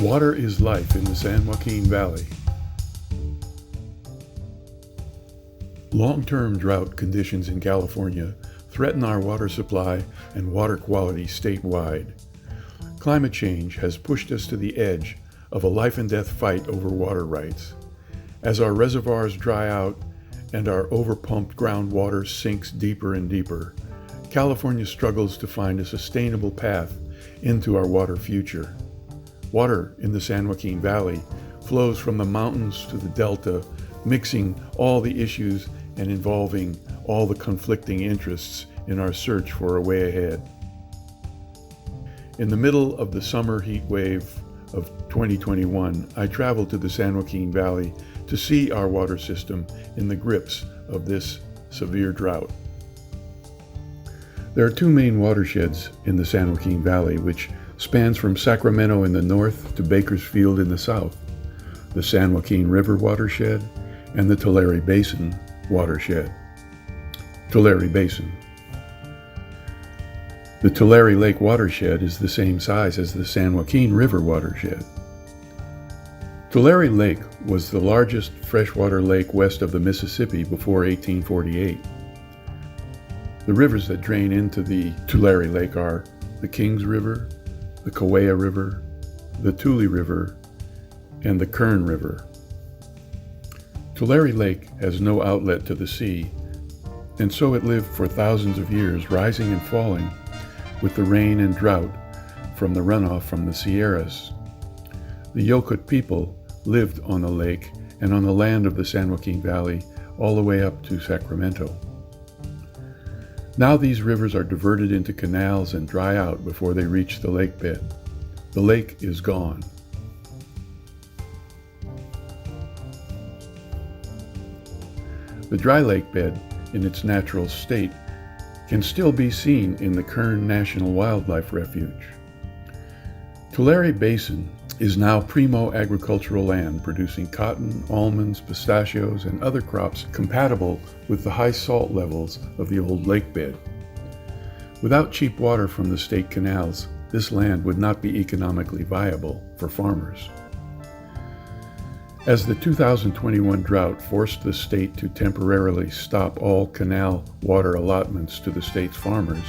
Water is life in the San Joaquin Valley. Long-term drought conditions in California threaten our water supply and water quality statewide. Climate change has pushed us to the edge of a life-and-death fight over water rights. As our reservoirs dry out and our overpumped groundwater sinks deeper and deeper, California struggles to find a sustainable path into our water future. Water in the San Joaquin Valley flows from the mountains to the delta, mixing all the issues and involving all the conflicting interests in our search for a way ahead. In the middle of the summer heat wave of 2021, I traveled to the San Joaquin Valley to see our water system in the grips of this severe drought. There are two main watersheds in the San Joaquin Valley, which spans from Sacramento in the north to Bakersfield in the south: the San Joaquin River watershed and the Tulare Basin watershed. Tulare Basin. The Tulare Lake watershed is the same size as the San Joaquin River watershed. Tulare Lake was the largest freshwater lake west of the Mississippi before 1848. The rivers that drain into the Tulare Lake are the Kings River, the Kaweah River, the Tule River, and the Kern River. Tulare Lake has no outlet to the sea, and so it lived for thousands of years, rising and falling with the rain and drought from the runoff from the Sierras. The Yokut people lived on the lake and on the land of the San Joaquin Valley all the way up to Sacramento. Now these rivers are diverted into canals and dry out before they reach the lake bed. The lake is gone. The dry lake bed, in its natural state, can still be seen in the Kern National Wildlife Refuge. Tulare Basin is now primo agricultural land, producing cotton, almonds, pistachios, and other crops compatible with the high salt levels of the old lake bed. Without cheap water from the state canals, this land would not be economically viable for farmers. As the 2021 drought forced the state to temporarily stop all canal water allotments to the state's farmers,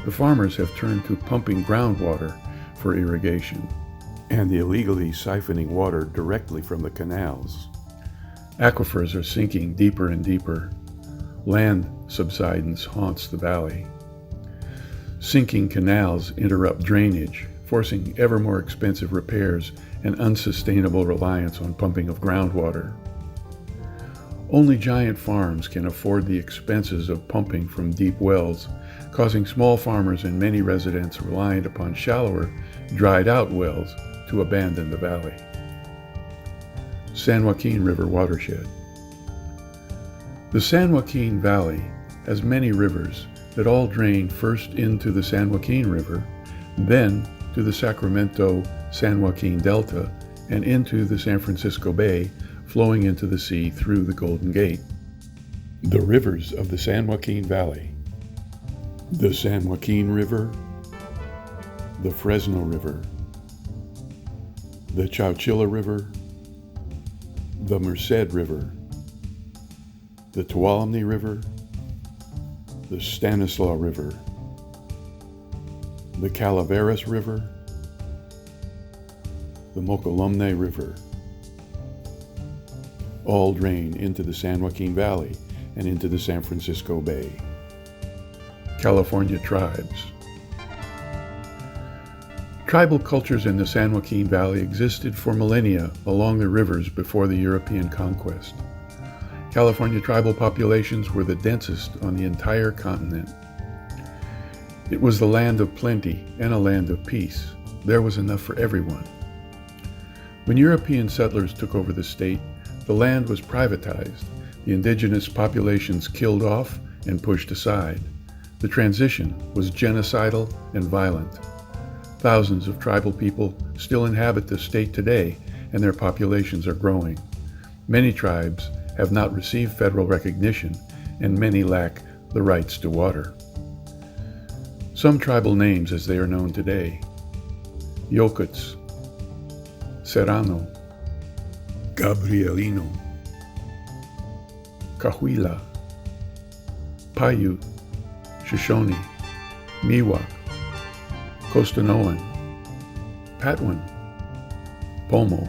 the farmers have turned to pumping groundwater for irrigation and illegally siphoning water directly from the canals. Aquifers are sinking deeper and deeper. Land subsidence haunts the valley. Sinking canals interrupt drainage, forcing ever more expensive repairs and unsustainable reliance on pumping of groundwater. Only giant farms can afford the expenses of pumping from deep wells, causing small farmers and many residents reliant upon shallower, dried-out wells to abandon the valley. San Joaquin River watershed. The San Joaquin Valley has many rivers that all drain first into the San Joaquin River, then to the Sacramento-San Joaquin Delta, and into the San Francisco Bay, flowing into the sea through the Golden Gate. The rivers of the San Joaquin Valley: the San Joaquin River, the Fresno River, the Chowchilla River, the Merced River, the Tuolumne River, the Stanislaus River, the Calaveras River, the Mokelumne River. All drain into the San Joaquin Valley and into the San Francisco Bay. California tribes. Tribal cultures in the San Joaquin Valley existed for millennia along the rivers before the European conquest. California tribal populations were the densest on the entire continent. It was the land of plenty and a land of peace. There was enough for everyone. When European settlers took over the state, the land was privatized, the indigenous populations killed off and pushed aside. The transition was genocidal and violent. Thousands of tribal people still inhabit the state today, and their populations are growing. Many tribes have not received federal recognition, and many lack the rights to water. Some tribal names as they are known today: Yokuts, Serrano, Gabrielino, Cahuila, Paiute, Shoshone, Miwok, Costanoan, Patwin, Pomo,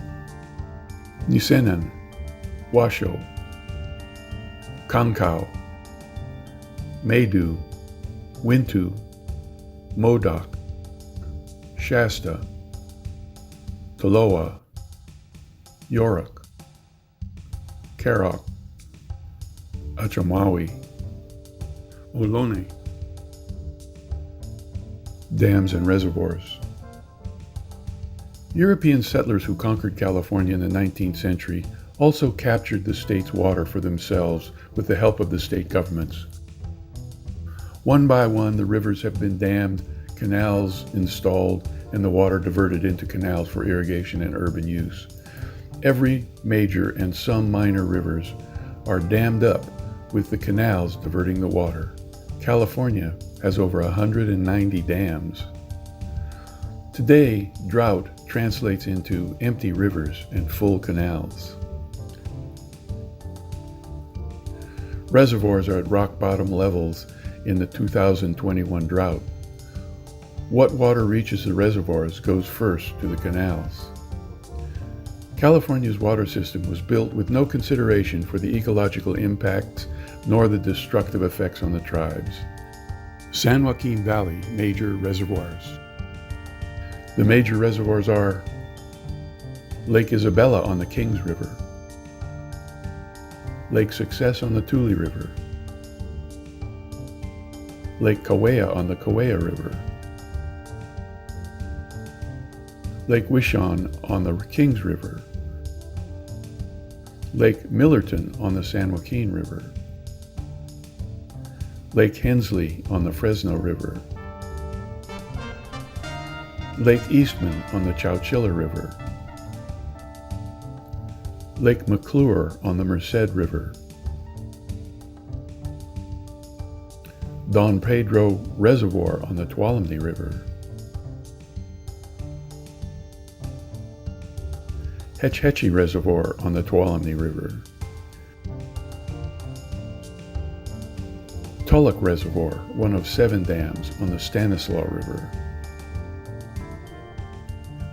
Nisenan, Washoe, Kankau, Maidu, Wintu, Modoc, Shasta, Toloa, Yorick, Karok, Achamawi, Ohlone. Dams and reservoirs. European settlers who conquered California in the 19th century also captured the state's water for themselves with the help of the state governments. One by one, the rivers have been dammed, canals installed, and the water diverted into canals for irrigation and urban use. Every major and some minor rivers are dammed up with the canals diverting the water. California has over 190 dams. Today, drought translates into empty rivers and full canals. Reservoirs are at rock bottom levels in the 2021 drought. What water reaches the reservoirs goes first to the canals. California's water system was built with no consideration for the ecological impacts nor the destructive effects on the tribes. San Joaquin Valley major reservoirs. The major reservoirs are Lake Isabella on the Kings River, Lake Success on the Tule River, Lake Kaweah on the Kaweah River, Lake Wishon on the Kings River, Lake Millerton on the San Joaquin River, Lake Hensley on the Fresno River, Lake Eastman on the Chowchilla River, Lake McClure on the Merced River, Don Pedro Reservoir on the Tuolumne River, Hetch Hetchy Reservoir on the Tuolumne River, Tulloch Reservoir, one of 7 dams on the Stanislaus River,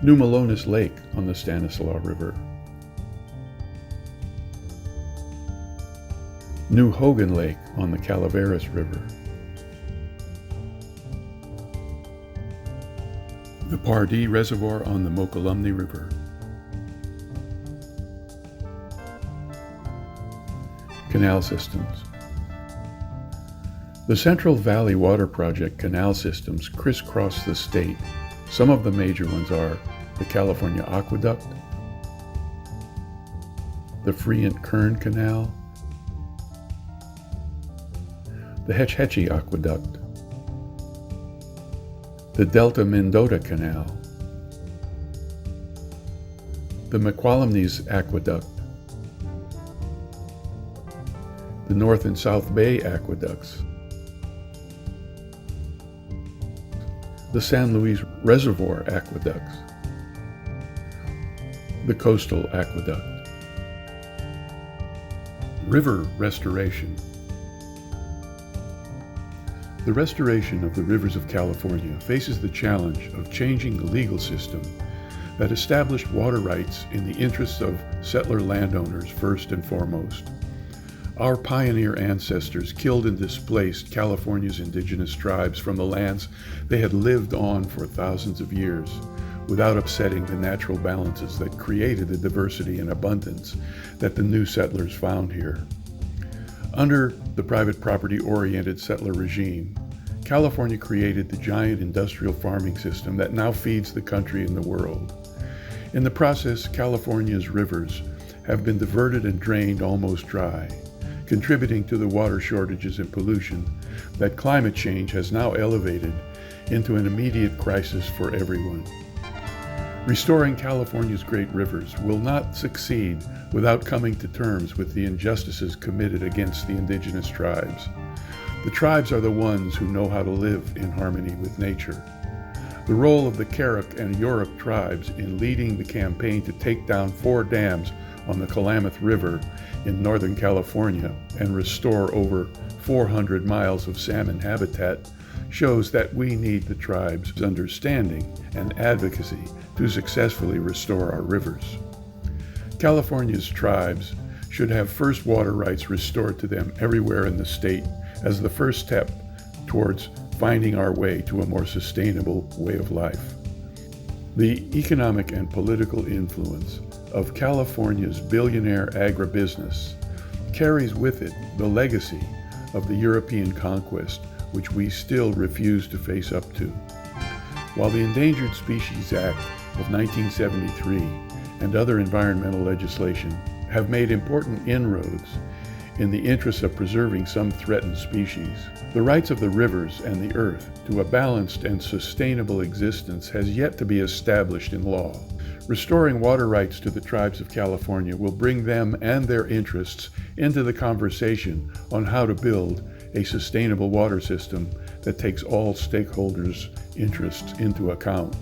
New Melones Lake on the Stanislaus River, New Hogan Lake on the Calaveras River, the Pardee Reservoir on the Mokelumne River, Canal systems. The Central Valley Water Project canal systems crisscross the state. Some of the major ones are the California Aqueduct, the Freant Kern Canal, the Hetch Hetchy Aqueduct, the Delta Mendota Canal, the McQualumnes Aqueduct, the North and South Bay Aqueducts, the San Luis Reservoir Aqueducts, the Coastal Aqueduct. River restoration. The restoration of the rivers of California faces the challenge of changing the legal system that established water rights in the interests of settler landowners first and foremost. Our pioneer ancestors killed and displaced California's indigenous tribes from the lands they had lived on for thousands of years without upsetting the natural balances that created the diversity and abundance that the new settlers found here. Under the private property-oriented settler regime, California created the giant industrial farming system that now feeds the country and the world. In the process, California's rivers have been diverted and drained almost dry, contributing to the water shortages and pollution that climate change has now elevated into an immediate crisis for everyone. Restoring California's great rivers will not succeed without coming to terms with the injustices committed against the indigenous tribes. The tribes are the ones who know how to live in harmony with nature. The role of the Karuk and Yurok tribes in leading the campaign to take down 4 dams on the Klamath River in Northern California and restore over 400 miles of salmon habitat shows that we need the tribe's understanding and advocacy to successfully restore our rivers. California's tribes should have first water rights restored to them everywhere in the state as the first step towards finding our way to a more sustainable way of life. The economic and political influence of California's billionaire agribusiness carries with it the legacy of the European conquest, which we still refuse to face up to. While the Endangered Species Act of 1973 and other environmental legislation have made important inroads in the interest of preserving some threatened species, the rights of the rivers and the earth to a balanced and sustainable existence has yet to be established in law. Restoring water rights to the tribes of California will bring them and their interests into the conversation on how to build a sustainable water system that takes all stakeholders' interests into account.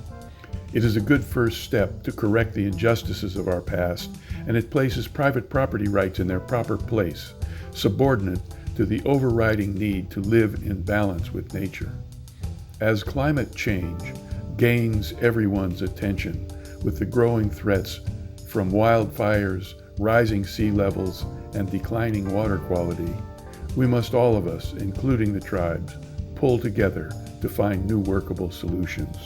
It is a good first step to correct the injustices of our past, and it places private property rights in their proper place, subordinate to the overriding need to live in balance with nature. As climate change gains everyone's attention with the growing threats from wildfires, rising sea levels, and declining water quality, we must all of us, including the tribes, pull together to find new workable solutions.